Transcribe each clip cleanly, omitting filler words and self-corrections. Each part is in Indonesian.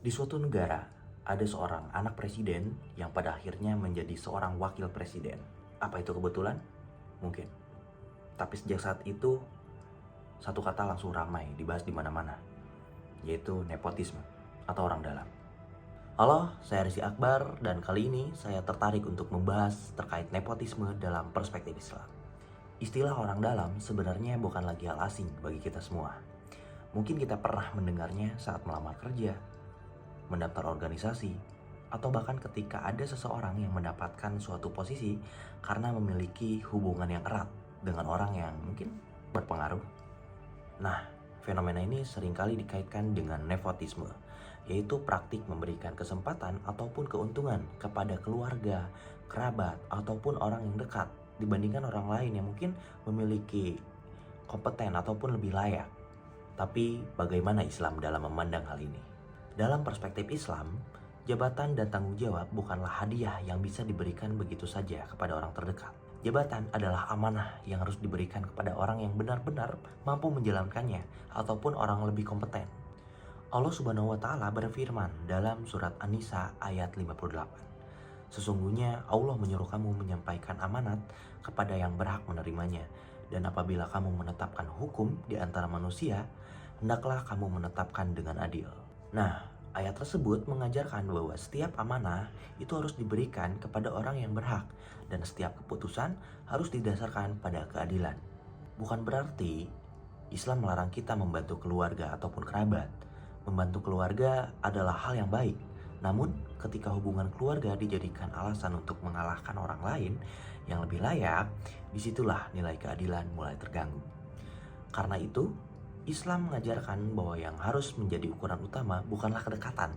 Di suatu negara, ada seorang anak presiden yang pada akhirnya menjadi seorang wakil presiden. Apa itu kebetulan? Mungkin. Tapi sejak saat itu, satu kata langsung ramai dibahas di mana-mana, yaitu nepotisme atau orang dalam. Halo, saya Rizky Akbar dan kali ini saya tertarik untuk membahas terkait nepotisme dalam perspektif Islam. Istilah orang dalam sebenarnya bukan lagi hal asing bagi kita semua. Mungkin kita pernah mendengarnya saat melamar kerja, mendaftar organisasi, atau bahkan ketika ada seseorang yang mendapatkan suatu posisi karena memiliki hubungan yang erat dengan orang yang mungkin berpengaruh. Nah, fenomena ini seringkali dikaitkan dengan nepotisme, yaitu praktik memberikan kesempatan ataupun keuntungan kepada keluarga, kerabat, ataupun orang yang dekat dibandingkan orang lain yang mungkin memiliki kompeten ataupun lebih layak. Tapi bagaimana Islam dalam memandang hal ini? Dalam perspektif Islam, jabatan dan tanggung jawab bukanlah hadiah yang bisa diberikan begitu saja kepada orang terdekat. Jabatan adalah amanah yang harus diberikan kepada orang yang benar-benar mampu menjalankannya ataupun orang lebih kompeten. Allah Subhanahu wa taala berfirman dalam surat An-Nisa ayat 58. Sesungguhnya Allah menyuruh kamu menyampaikan amanat kepada yang berhak menerimanya, dan apabila kamu menetapkan hukum di antara manusia, hendaklah kamu menetapkan dengan adil. Nah, ayat tersebut mengajarkan bahwa setiap amanah itu harus diberikan kepada orang yang berhak, dan setiap keputusan harus didasarkan pada keadilan. Bukan berarti Islam melarang kita membantu keluarga ataupun kerabat. Membantu keluarga adalah hal yang baik. Namun, ketika hubungan keluarga dijadikan alasan untuk mengalahkan orang lain yang lebih layak, disitulah nilai keadilan mulai terganggu. Karena itu, Islam mengajarkan bahwa yang harus menjadi ukuran utama bukanlah kedekatan,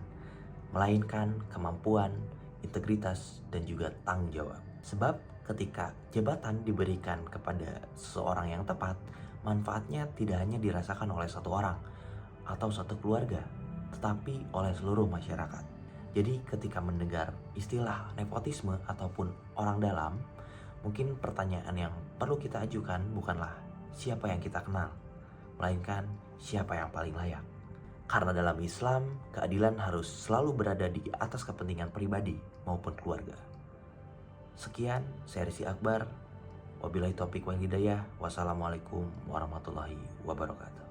melainkan kemampuan, integritas, dan juga tanggung jawab. Sebab ketika jabatan diberikan kepada seseorang yang tepat, manfaatnya tidak hanya dirasakan oleh satu orang atau satu keluarga, tetapi oleh seluruh masyarakat. Jadi ketika mendengar istilah nepotisme ataupun orang dalam, mungkin pertanyaan yang perlu kita ajukan bukanlah siapa yang kita kenal, melainkan siapa yang paling layak. Karena dalam Islam, keadilan harus selalu berada di atas kepentingan pribadi maupun keluarga. Sekian, saya Rizky Akbar. Wabillahi taufiq wal hidayah. Wassalamualaikum warahmatullahi wabarakatuh.